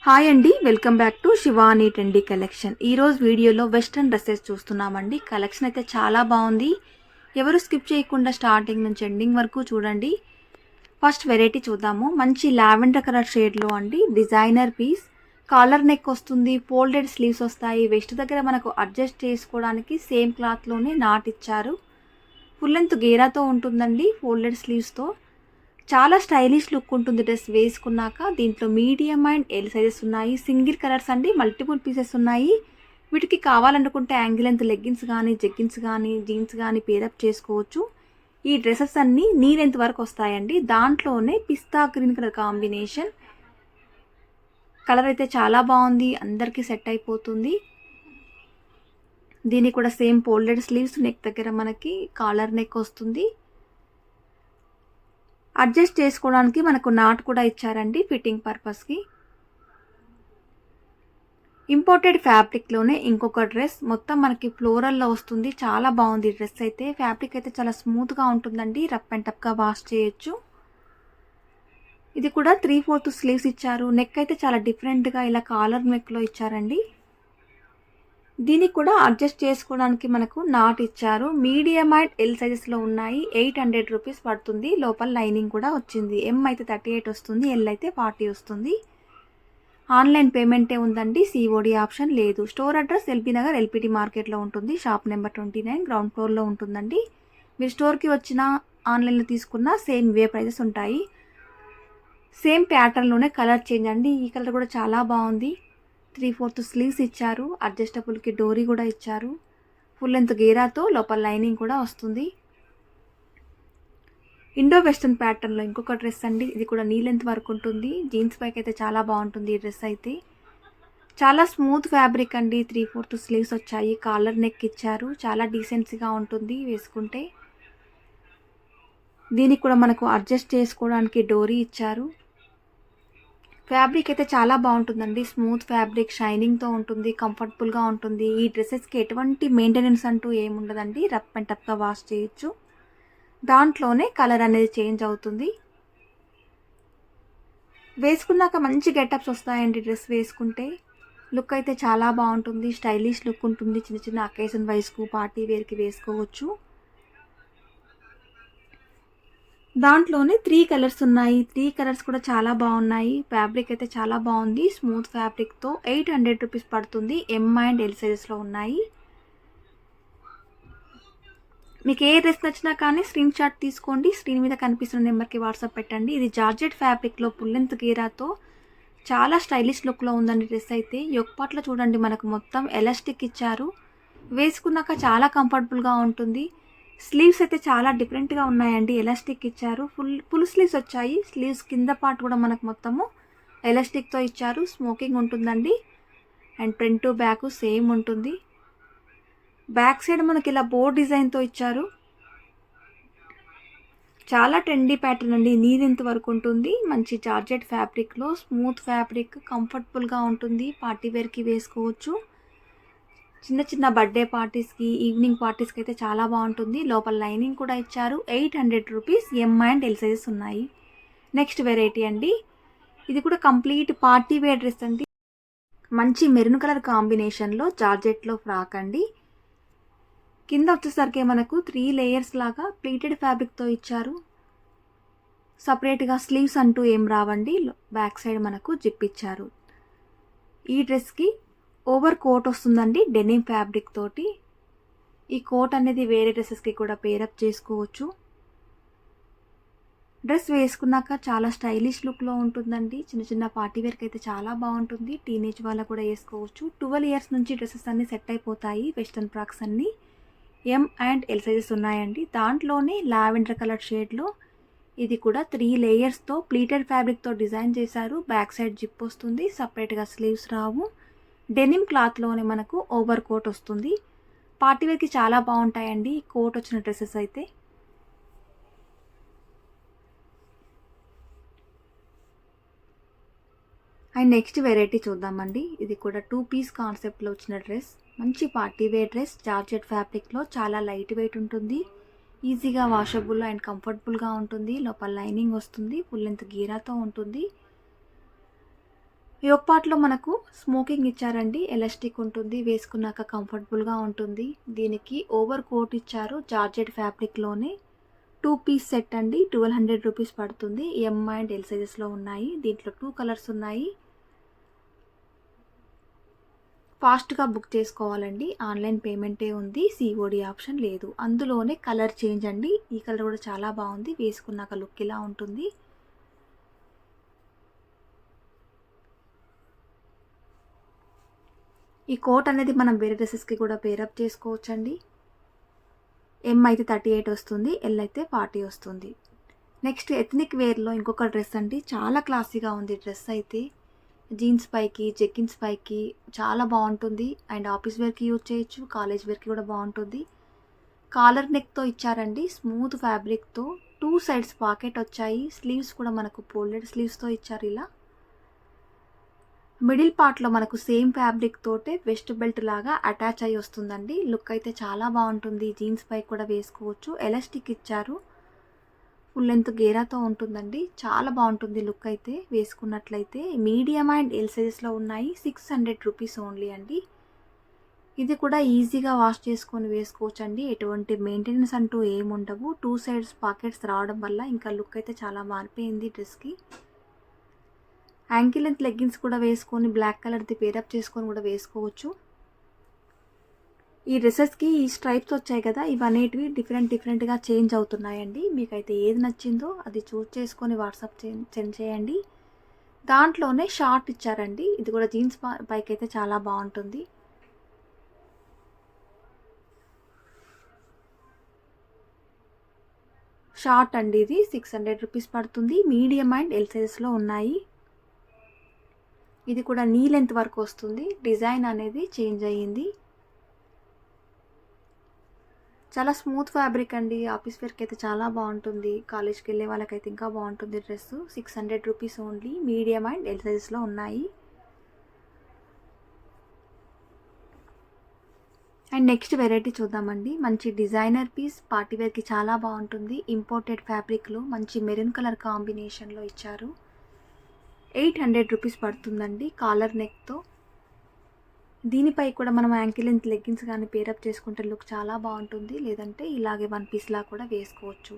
Hi అండి, welcome back to Shivani trendy collection. ఈరోజు వీడియోలో వెస్ట్రన్ డ్రెస్సెస్ చూస్తున్నామండి. కలెక్షన్ అయితే చాలా బాగుంది. ఎవరు స్కిప్ చేయకుండా స్టార్టింగ్ నుంచి ఎండింగ్ వరకు చూడండి. ఫస్ట్ వెరైటీ చూద్దాము. మంచి లావెండర్ కలర్ షేడ్లో అండి, డిజైనర్ పీస్. కాలర్ నెక్ వస్తుంది, ఫోల్డెడ్ స్లీవ్స్ వస్తాయి. వెస్ట్ దగ్గర మనకు అడ్జస్ట్ చేసుకోవడానికి సేమ్ క్లాత్లోనే నాట్ ఇచ్చారు. ఫుల్ లెంత్ గేరాతో ఉంటుందండి, ఫోల్డెడ్ స్లీవ్స్తో. చాలా స్టైలిష్ లుక్ ఉంటుంది డ్రెస్ వేసుకున్నాక. దీంట్లో మీడియం అండ్ ఎల్ సైజెస్ ఉన్నాయి. సింగిల్ కలర్స్ అండి, మల్టిపుల్ పీసెస్ ఉన్నాయి. వీటికి కావాలనుకుంటే యాంగిల్ లెంత్ లెగ్గిన్స్ కానీ, జెగ్గిన్స్ కానీ, జీన్స్ కానీ పేరప్ చేసుకోవచ్చు. ఈ డ్రెస్సెస్ అన్నీ నీ లెంత్ వరకు వస్తాయండి. దాంట్లోనే పిస్తా గ్రీన్ కలర్ కాంబినేషన్. కలర్ అయితే చాలా బాగుంది, అందరికీ సెట్ అయిపోతుంది. దీనికి కూడా సేమ్ ఫోల్డెడ్ స్లీవ్స్, నెక్ దగ్గర మనకి కాలర్ నెక్ వస్తుంది. అడ్జస్ట్ చేసుకోవడానికి మనకు నాట్ కూడా ఇచ్చారండి ఫిట్టింగ్ పర్పస్కి. ఇంపోర్టెడ్ ఫ్యాబ్రిక్లోనే ఇంకొక డ్రెస్, మొత్తం మనకి ఫ్లోరల్లో వస్తుంది. చాలా బాగుంది డ్రెస్ అయితే. ఫ్యాబ్రిక్ అయితే చాలా స్మూత్గా ఉంటుందండి, రఫ్ అండ్ టఫ్గా వాష్ చేయొచ్చు. ఇది కూడా 3/4 స్లీవ్స్ ఇచ్చారు. నెక్ అయితే చాలా డిఫరెంట్గా ఇలా కాలర్ నెక్లో ఇచ్చారండి. దీనికి కూడా అడ్జస్ట్ చేసుకోవడానికి మనకు నాట్ ఇచ్చారు. మీడియం అండ్ ఎల్ సైజెస్లో ఉన్నాయి. 800 రూపీస్ పడుతుంది. లోపల లైనింగ్ కూడా వచ్చింది. ఎం అయితే 38 వస్తుంది, ఎల్ అయితే 40 వస్తుంది. ఆన్లైన్ పేమెంటే ఉందండి, సిఓడి ఆప్షన్ లేదు. Store address LB Nagar LPT మార్కెట్లో ఉంటుంది. షాప్ నెంబర్ 29 గ్రౌండ్ ఫ్లోర్లో ఉంటుందండి. మీరు స్టోర్కి వచ్చినా ఆన్లైన్లో తీసుకున్నా సేమ్ ఇవే ప్రైజెస్ ఉంటాయి. సేమ్ ప్యాటర్న్లోనే కలర్ చేంజ్ అండి. ఈ కలర్ కూడా చాలా బాగుంది. 3/4 స్లీవ్స్ ఇచ్చారు. అడ్జస్టబుల్కి డోరీ కూడా ఇచ్చారు. ఫుల్ లెంత్ గేరాతో లోపల లైనింగ్ కూడా వస్తుంది. ఇండో వెస్టర్న్ ప్యాటర్న్లో ఇంకొక డ్రెస్ అండి. ఇది కూడా నీ లెంత్ వరకు ఉంటుంది. జీన్స్ పైకి అయితే చాలా బాగుంటుంది ఈ డ్రెస్ అయితే. చాలా స్మూత్ ఫ్యాబ్రిక్ అండి. 3/4 స్లీవ్స్ వచ్చాయి. కాలర్ నెక్ ఇచ్చారు. చాలా డీసెన్సీగా ఉంటుంది వేసుకుంటే. దీనికి కూడా మనకు అడ్జస్ట్ చేసుకోవడానికి డోరీ ఇచ్చారు. ఫ్యాబ్రిక్ అయితే చాలా బాగుంటుందండి. స్మూత్ ఫ్యాబ్రిక్, షైనింగ్తో ఉంటుంది, కంఫర్టబుల్గా ఉంటుంది. ఈ డ్రెస్సెస్కి ఎటువంటి మెయింటెనెన్స్ అంటూ ఏముండదండి, రఫ్ అండ్ టఫ్గా వాష్ చేయొచ్చు. దాంట్లోనే కలర్ అనేది చేంజ్ అవుతుంది. వేసుకున్నాక మంచి గెటప్స్ వస్తాయండి డ్రెస్ వేసుకుంటే. లుక్ అయితే చాలా బాగుంటుంది, స్టైలిష్ లుక్ ఉంటుంది. చిన్న చిన్న అకేషన్ వైస్కు, పార్టీ వేర్కి వేసుకోవచ్చు. దాంట్లోనే 3 కలర్స్ ఉన్నాయి. 3 కలర్స్ కూడా చాలా బాగున్నాయి. ఫ్యాబ్రిక్ అయితే చాలా బాగుంది, స్మూత్ ఫ్యాబ్రిక్తో. 800 రూపీస్ పడుతుంది. ఎం అండ్ ఎల్ సైజెస్లో ఉన్నాయి. మీకు ఏ డ్రెస్ నచ్చినా కానీ స్క్రీన్ షాట్ తీసుకోండి. స్క్రీన్ మీద కనిపిస్తున్న నెంబర్కి వాట్సాప్ పెట్టండి. ఇది జార్జెట్ ఫ్యాబ్రిక్లో ఫుల్ లెంత్ గీరాతో చాలా స్టైలిష్ లుక్లో ఉందండి డ్రెస్ అయితే. యొక్కపాట్లో చూడండి, మనకు మొత్తం ఎలాస్టిక్ ఇచ్చారు. వేసుకున్నాక చాలా కంఫర్టబుల్గా ఉంటుంది. స్లీవ్స్ అయితే చాలా డిఫరెంట్గా ఉన్నాయండి. ఎలాస్టిక్ ఇచ్చారు. ఫుల్ స్లీవ్స్ వచ్చాయి. స్లీవ్స్ కింద పార్ట్ కూడా మనకు మొత్తము ఎలాస్టిక్తో ఇచ్చారు. స్మోకింగ్ ఉంటుందండి. And front to back same ఉంటుంది. బ్యాక్ సైడ్ మనకి ఇలా బోర్డ్ డిజైన్తో ఇచ్చారు. చాలా ట్రెండీ ప్యాటర్న్ అండి. నీ లెంత్ వరకు ఉంటుంది. మంచి జార్జెట్ ఫ్యాబ్రిక్లో, స్మూత్ ఫ్యాబ్రిక్, కంఫర్టబుల్గా ఉంటుంది. పార్టీ వేర్కి వేసుకోవచ్చు. చిన్న చిన్న బర్త్డే పార్టీస్కి, ఈవినింగ్ పార్టీస్కి అయితే చాలా బాగుంటుంది. లోపల లైనింగ్ కూడా ఇచ్చారు. 800 rupees. M and L sizes ఉన్నాయి. నెక్స్ట్ వెరైటీ అండి. ఇది కూడా కంప్లీట్ పార్టీ వేర్ డ్రెస్ అండి. మంచి మెరూన్ కలర్ కాంబినేషన్లో జార్జెట్లో ఫ్రాక్ అండి. కింద వచ్చేసరికి మనకు 3 లేయర్స్ లాగా ప్లీటెడ్ ఫ్యాబ్రిక్తో ఇచ్చారు. సపరేట్గా స్లీవ్స్ అంటూ ఏం రావండి. బ్యాక్ సైడ్ మనకు జిప్ ఇచ్చారు. ఈ డ్రెస్కి ఓవర్ కోట్ వస్తుందండి, డెనిమ్ ఫ్యాబ్రిక్ తోటి. ఈ కోట్ అనేది వేరే డ్రెస్సెస్కి కూడా పేరప్ చేసుకోవచ్చు. డ్రెస్ వేసుకున్నాక చాలా స్టైలిష్ లుక్లో ఉంటుందండి. చిన్న చిన్న పార్టీ వేర్కి అయితే చాలా బాగుంటుంది. టీనేజ్ వాళ్ళకు కూడా వేసుకోవచ్చు. 12 ఇయర్స్ నుంచి డ్రెస్సెస్ అన్నీ సెట్ అయిపోతాయి. వెస్ట్రన్ ఫ్రాక్స్ అన్నీ ఎం అండ్ ఎల్ సైజెస్ ఉన్నాయండి. దాంట్లోనే లావెండర్ కలర్ షేడ్లో ఇది కూడా 3 లేయర్స్తో ప్లీటెడ్ ఫ్యాబ్రిక్తో డిజైన్ చేశారు. బ్యాక్ సైడ్ జిప్ వస్తుంది. సపరేట్గా స్లీవ్స్ రావు. డెనిమ్ క్లాత్లోనే మనకు ఓవర్ కోట్ వస్తుంది. పార్టీ వేర్కి చాలా బాగుంటాయండి కోట్ వచ్చిన డ్రెస్సెస్ అయితే. అండ్ నెక్స్ట్ వెరైటీ చూద్దామండి. ఇది కూడా 2 పీస్ కాన్సెప్ట్లో వచ్చిన డ్రెస్. మంచి పార్టీ వేర్ డ్రెస్, జార్జెట్ ఫ్యాబ్రిక్లో. చాలా లైట్ వెయిట్ ఉంటుంది. ఈజీగా వాషబుల్ అండ్ కంఫర్టబుల్గా ఉంటుంది. లోపల లైనింగ్ వస్తుంది. ఫుల్ లెంత్ గీరాతో ఉంటుంది. యోక్ పార్ట్‌లో మనకు స్మోకింగ్ ఇచ్చారండి. ఎలాస్టిక్ ఉంటుంది. వేసుకున్నాక కంఫర్టబుల్‌గా ఉంటుంది. దీనికి ఓవర్ కోట్ ఇచ్చారు. జార్జెట్ ఫ్యాబ్రిక్‌లోనే 2 పీస్ సెట్ అండి. 1200 రూపీస్ పడుతుంది. ఎం అండ్ ఎల్ సైజెస్‌లో ఉన్నాయి. దీంట్లో 2 కలర్స్ ఉన్నాయి. ఫాస్ట్‌గా బుక్ చేసుకోవాలండి. ఆన్‌లైన్ పేమెంటే ఉంది. సీఓడీ ఆప్షన్ లేదు. అందులోనే కలర్ చేంజ్ అండి. ఈ కలర్ కూడా చాలా బాగుంది. వేసుకున్నాక లుక్ ఇలా ఉంటుంది. ఈ కోట్ అనేది మనం వేరే డ్రెసెస్‌కి కూడా పేరప్ చేసుకోవచ్చండి. ఎం అయితే 38 వస్తుంది. ఎల్ అయితే 40 వస్తుంది. నెక్స్ట్ ఎథ్నిక్ వేర్‌లో ఇంకొక డ్రెస్ అండి. చాలా క్లాసీగా ఉంది డ్రెస్ అయితే. జీన్స్ పైకి, జెగ్గిన్స్ పైకి చాలా బాగుంటుంది. అండ్ ఆఫీస్ వేర్‌కి యూజ్ చేయొచ్చు. కాలేజ్ వేర్‌కి కూడా బాగుంటుంది. కాలర్ నెక్‌తో ఇచ్చారండి. స్మూత్ ఫ్యాబ్రిక్‌తో 2 సైడ్స్ పాకెట్ వచ్చాయి. స్లీవ్స్ కూడా మనకు ఫోల్డెడ్ స్లీవ్స్‌తో ఇచ్చారు ఇలా. మిడిల్ పార్ట్‌లో మనకు సేమ్ ఫ్యాబ్రిక్ తోటే వెస్ట్ బెల్ట్ లాగా అటాచ్ అయ్యి వస్తుందండి. లుక్ అయితే చాలా బాగుంటుంది. జీన్స్ పై కూడా వేసుకోవచ్చు. ఎలాస్టిక్ ఇచ్చారు. ఫుల్ లెంత్ గేరాతో ఉంటుందండి. చాలా బాగుంటుంది లుక్ అయితే వేసుకున్నట్లయితే. మీడియం అండ్ ఎల్ సైజెస్‌లో ఉన్నాయి. 600 రూపీస్ ఓన్లీ అండి. ఇది కూడా ఈజీగా వాష్ చేసుకొని వేసుకోవచ్చండి. ఎటువంటి మెయింటెనెన్స్ అంటూ ఏముండవు. 2 సైడ్స్ పాకెట్స్ రావడం వల్ల ఇంకా లుక్ అయితే చాలా మారిపోయింది డ్రెస్‌కి. యాంకిల్ లెంత్ లెగ్గిన్స్ కూడా వేసుకొని బ్లాక్ కలర్‌ది పేరప్ చేసుకొని కూడా వేసుకోవచ్చు. ఈ డ్రెసెస్‌కి ఈ స్ట్రైప్స్ వచ్చాయి కదా! ఇవనేటివి డిఫరెంట్‌గా చేంజ్ అవుతున్నాయండి. మీకైతే ఏది నచ్చిందో అది చూజ్ చేసుకొని వాట్సాప్ సెండ్ చేయండి. దాంట్లోనే షార్ట్ ఇచ్చారండి. ఇది కూడా జీన్స్ పైకైతే చాలా బాగుంటుంది. షార్ట్ అండి ఇది 600 రూపీస్ పడుతుంది. మీడియం అండ్ ఎల్ సైజెస్‌లో ఉన్నాయి. ఇది కూడా నీ లెంత్ వరకు వస్తుంది. డిజైన్ అనేది చేంజ్ అయ్యింది. చాలా స్మూత్ ఫ్యాబ్రిక్ అండి. ఆఫీస్ వేర్‌కి అయితే చాలా బాగుంటుంది. కాలేజ్‌కి వెళ్ళే వాళ్ళకైతే ఇంకా బాగుంటుంది dress. 600 rupees only. Medium and L సైజెస్‌లో ఉన్నాయి. అండ్ నెక్స్ట్ వెరైటీ చూద్దామండి. మంచి డిజైనర్ పీస్ పార్టీ వేర్‌కి చాలా బాగుంటుంది. ఇంపోర్టెడ్ ఫ్యాబ్రిక్‌లో మంచి మెరూన్ కలర్ కాంబినేషన్‌లో ఇచ్చారు. 800 రూపీస్ పడుతుందండి కాలర్ నెక్‌తో. దీనిపై కూడా మనం యాంకిల్ లెంత్ లెగ్గిన్స్ కానీ పేరప్ చేసుకుంటే లుక్ చాలా బాగుంటుంది. లేదంటే ఇలాగే వన్ పీస్లా కూడా వేసుకోవచ్చు.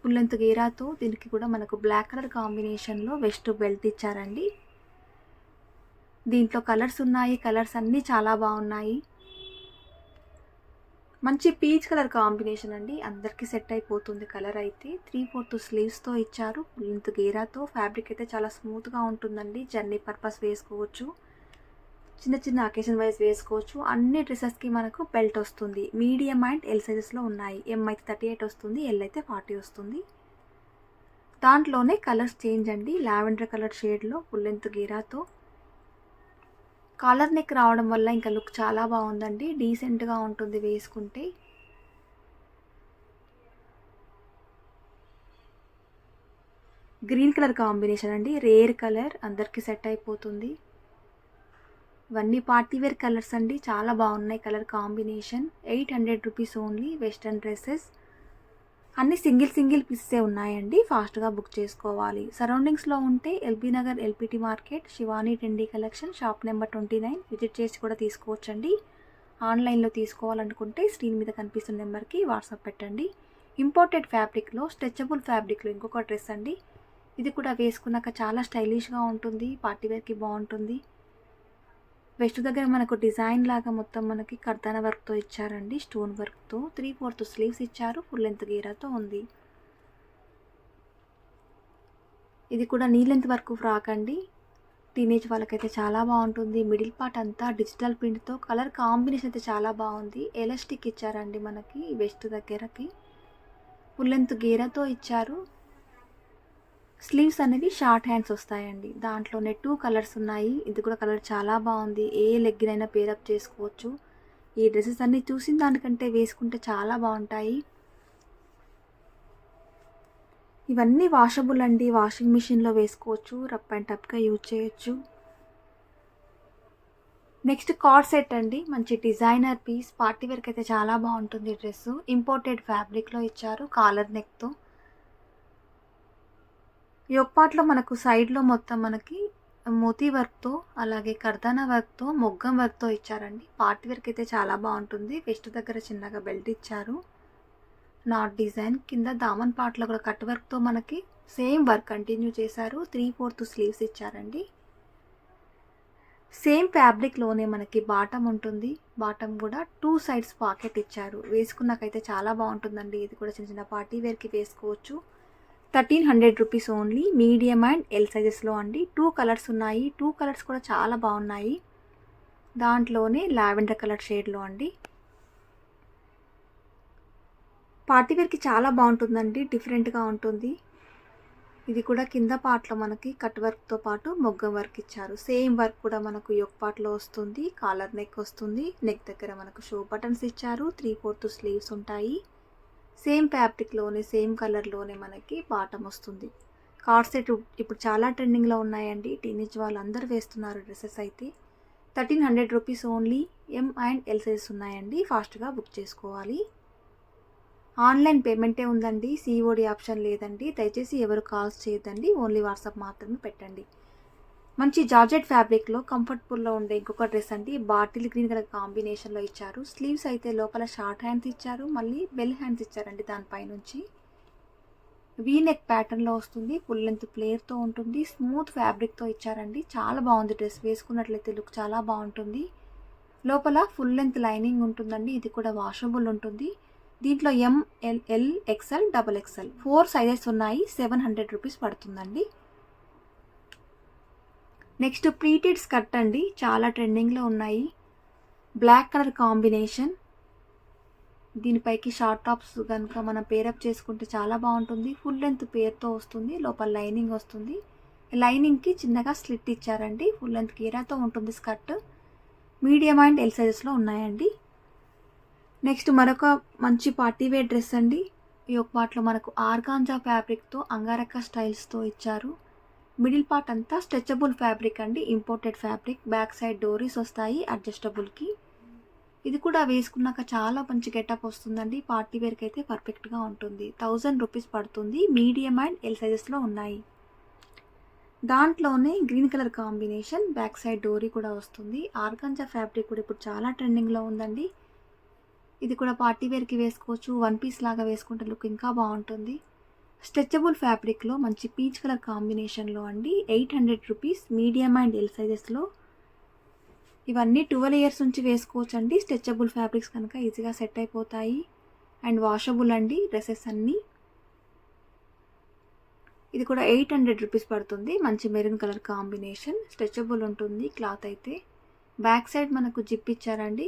ఫుల్ లెంత్ గేరాతో దీనికి కూడా మనకు బ్లాక్ కలర్ కాంబినేషన్లో వెస్ట్ బెల్ట్ ఇచ్చారండి. దీంట్లో కలర్స్ ఉన్నాయి. కలర్స్ అన్నీ చాలా బాగున్నాయి. మంచి పీచ్ కలర్ కాంబినేషన్ అండి. అందరికీ సెట్ అయిపోతుంది కలర్ అయితే. 3/4 స్లీవ్స్తో ఇచ్చారు. Full length గేరాతో. ఫ్యాబ్రిక్ అయితే చాలా స్మూత్గా ఉంటుందండి. జర్నీ పర్పస్ వేసుకోవచ్చు. చిన్న అకేషన్ వైజ్ వేసుకోవచ్చు. అన్ని డ్రెస్సెస్‌కి మనకు బెల్ట్ వస్తుంది. మీడియం అండ్ ఎల్ సైజెస్‌లో ఉన్నాయి. ఎం అయితే 38 వస్తుంది. ఎల్ అయితే 40 వస్తుంది. దాంట్లోనే కలర్స్ చేంజ్ అండి. లావెండర్ కలర్ షేడ్‌లో ఫుల్ లెంత్ గేరాతో. కాలర్ నెక్ రావడం వల్ల ఇంకా లుక్ చాలా బాగుందండి. డీసెంట్‌గా ఉంటుంది వేసుకుంటే. గ్రీన్ కలర్ కాంబినేషన్ అండి. రేర్ కలర్ అందరికీ సెట్ అయిపోతుంది. ఇవన్నీ పార్టీ వేర్ కలర్స్ అండి. చాలా బాగున్నాయి colour combination. 800 rupees only. Western dresses అన్ని సింగిల్ పీసెసే ఉన్నాయండి. ఫాస్ట్‌గా బుక్ చేసుకోవాలి. సరౌండింగ్స్‌లో ఉంటే LB Nagar LPT market, Shivani trendy collection, shop number 29 visit చేసి కూడా తీసుకోవచ్చండి. ఆన్లైన్లో తీసుకోవాలనుకుంటే స్క్రీన్ మీద కనిపిస్తున్న నెంబర్కి వాట్సాప్ పెట్టండి. ఇంపోర్టెడ్ ఫ్యాబ్రిక్లో స్ట్రెచబుల్ ఫ్యాబ్రిక్లో ఇంకొక డ్రెస్ అండి. ఇది కూడా వేసుకున్నాక చాలా స్టైలిష్గా ఉంటుంది. పార్టీ వేర్‌కి బాగుంటుంది. వెస్ట్ దగ్గర మనకు డిజైన్ లాగా మొత్తం మనకి కర్దాన వర్క్తో ఇచ్చారండి. స్టోన్ వర్క్తో 3/4 స్లీవ్స్ ఇచ్చారు. ఫుల్ లెంత్ గేరాతో ఉంది. ఇది కూడా నీ లెంత్ వరకు ఫ్రాక్ అండి. టీనేజ్ వాళ్ళకైతే చాలా బాగుంటుంది. మిడిల్ పార్ట్ అంతా డిజిటల్ ప్రింట్తో కలర్ కాంబినేషన్ అయితే చాలా బాగుంది. ఎలాస్టిక్ ఇచ్చారండి మనకి వెస్ట్ దగ్గరకి. ఫుల్ లెంత్ గేరాతో ఇచ్చారు. స్లీవ్స్ అనేవి షార్ట్ హ్యాండ్స్ వస్తాయండి. దాంట్లోనే 2 కలర్స్ ఉన్నాయి. ఇది కూడా కలర్ చాలా బాగుంది. ఏ లెగ్గినైనా పేరప్ చేసుకోవచ్చు. ఈ డ్రెస్సెస్ అన్నీ చూసిన దానికంటే వేసుకుంటే చాలా బాగుంటాయి. ఇవన్నీ వాషబుల్ అండి. వాషింగ్ మిషన్లో వేసుకోవచ్చు. రఫ్ అండ్ టఫ్గా యూజ్ చేయొచ్చు. నెక్స్ట్ కార్డ్ సెట్ అండి. మంచి డిజైనర్ పీస్ పార్టీ వేర్కి అయితే చాలా బాగుంటుంది డ్రెస్. ఇంపోర్టెడ్ ఫ్యాబ్రిక్లో ఇచ్చారు. కాలర్ నెక్తో. యోక్ పార్ట్‌లో మనకు సైడ్‌లో మొత్తం మనకి మోతీ వర్క్తో అలాగే కర్దానా వర్క్తో మొగ్గం వర్క్తో ఇచ్చారండి. పార్టీ వేర్కి అయితే చాలా బాగుంటుంది. వెస్ట్ దగ్గర చిన్నగా బెల్ట్ ఇచ్చారు, నాట్ డిజైన్. కింద దామన్ పార్ట్లో కూడా కట్ వర్క్తో మనకి సేమ్ వర్క్ కంటిన్యూ చేశారు. 3/4 స్లీవ్స్ ఇచ్చారండి. సేమ్ ఫ్యాబ్రిక్లోనే మనకి బాటమ్ ఉంటుంది. బాటమ్ కూడా 2 సైడ్స్ పాకెట్ ఇచ్చారు. వేసుకున్నాకైతే చాలా బాగుంటుందండి. ఇది కూడా చిన్న చిన్న పార్టీ వేర్కి వేసుకోవచ్చు. 1300 rupees only. Medium and L సైజెస్లో అండి. 2 కలర్స్ ఉన్నాయి. 2 కలర్స్ కూడా చాలా బాగున్నాయి. దాంట్లోనే లావెండర్ కలర్ షేడ్లో అండి. పార్టీ వేర్కి చాలా బాగుంటుందండి. డిఫరెంట్గా ఉంటుంది. ఇది కూడా కింద పార్ట్లో మనకి కట్ వర్క్తో పాటు మొగ్గం వర్క్ ఇచ్చారు. సేమ్ వర్క్ కూడా మనకు యోక్ పార్ట్లో వస్తుంది. కాలర్ నెక్ వస్తుంది. నెక్ దగ్గర మనకు షో బటన్స్ ఇచ్చారు. 3/4 స్లీవ్స్ ఉంటాయి. సేమ్ ఫ్యాబ్రిక్లోనే సేమ్ కలర్లోనే మనకి బాటమ్ వస్తుంది. కార్డ్ సెట్ ఇప్పుడు చాలా ట్రెండింగ్లో ఉన్నాయండి. టీనేజ్ వాళ్ళు అందరూ వేస్తున్నారు డ్రెస్సెస్ అయితే. 1300 rupees only. M and L sizes ఉన్నాయండి. ఫాస్ట్గా బుక్ చేసుకోవాలి. ఆన్లైన్ పేమెంటే ఉందండి. సిఓడి ఆప్షన్ లేదండి. దయచేసి ఎవరు కాల్స్ చేయొద్దండి. ఓన్లీ వాట్సాప్ మాత్రమే పెట్టండి. మంచి జార్జెట్ ఫ్యాబ్రిక్లో కంఫర్టబుల్లో ఉండే ఇంకొక డ్రెస్ అండి. బాటిల్ గ్రీన్ కలర్ కాంబినేషన్లో ఇచ్చారు. స్లీవ్స్ అయితే లోపల షార్ట్ హ్యాండ్స్ ఇచ్చారు. మళ్ళీ బెల్ హ్యాండ్స్ ఇచ్చారండి. దానిపైనుంచి వీ నెక్ ప్యాటర్న్లో వస్తుంది. ఫుల్ లెంత్ ప్లేయర్తో ఉంటుంది. స్మూత్ ఫ్యాబ్రిక్తో ఇచ్చారండి. చాలా బాగుంది డ్రెస్. వేసుకున్నట్లయితే లుక్ చాలా బాగుంటుంది. లోపల ఫుల్ లెంత్ లైనింగ్ ఉంటుందండి. ఇది కూడా వాషబుల్ ఉంటుంది. దీంట్లో ML XL XXL 4 సైజెస్ ఉన్నాయి. 700 రూపీస్ పడుతుందండి. నెక్స్ట్ ప్లీటెడ్ స్కర్ట్ అండి. చాలా ట్రెండింగ్లో ఉన్నాయి. Black colour combination. దీనిపైకి షార్ట్ టాప్స్ కనుక మనం పేరప్ చేసుకుంటే చాలా బాగుంటుంది. ఫుల్ లెంత్ పేర్తో వస్తుంది. లోపల లైనింగ్ వస్తుంది. లైనింగ్కి చిన్నగా స్లిట్ ఇచ్చారండి. ఫుల్ లెంత్ కీరాతో ఉంటుంది స్కర్ట్. మీడియం అండ్ ఎల్ సైజెస్లో ఉన్నాయండి. నెక్స్ట్ మరొక మంచి పార్టీ వేర్ డ్రెస్ అండి. ఈ ఒక పార్ట్లో మనకు ఆర్గాంజా ఫ్యాబ్రిక్తో అంగారక్క స్టైల్స్తో ఇచ్చారు. మిడిల్ పార్ట్ అంతా స్ట్రెచబుల్ ఫ్యాబ్రిక్ అండి. Imported fabric. బ్యాక్ సైడ్ డోరీస్ వస్తాయి అడ్జస్టబుల్కి. ఇది కూడా వేసుకున్నాక చాలా మంచి గెటప్ వస్తుందండి. పార్టీ వేర్కి అయితే పర్ఫెక్ట్గా ఉంటుంది. 1000 రూపీస్ పడుతుంది. మీడియం అండ్ ఎల్ సైజెస్లో ఉన్నాయి. దాంట్లోనే green colour combination. Back side డోరీ కూడా వస్తుంది. ఆర్గాంజా ఫ్యాబ్రిక్ కూడా ఇప్పుడు చాలా ట్రెండింగ్లో ఉందండి. ఇది కూడా పార్టీ వేర్కి వేసుకోవచ్చు. 1 పీస్ లాగా వేసుకుంటే లుక్ ఇంకా బాగుంటుంది. స్ట్రెచబుల్ ఫ్యాబ్రిక్లో మంచి పీచ్ కలర్ కాంబినేషన్లో అండి. 800 రూపీస్. మీడియం అండ్ ఎల్ సైజెస్లో. ఇవన్నీ 12 ఇయర్స్ నుంచి వేసుకోవచ్చు అండి. స్ట్రెచబుల్ ఫ్యాబ్రిక్స్ కనుక ఈజీగా సెట్ అయిపోతాయి. అండ్ వాషబుల్ అండి డ్రెస్సెస్ అన్నీ. ఇది కూడా 800 రూపీస్ పడుతుంది. మంచి మెరూన్ కలర్ కాంబినేషన్. స్ట్రెచబుల్ ఉంటుంది క్లాత్ అయితే. బ్యాక్ సైడ్ మనకు జిప్ ఇచ్చారండి.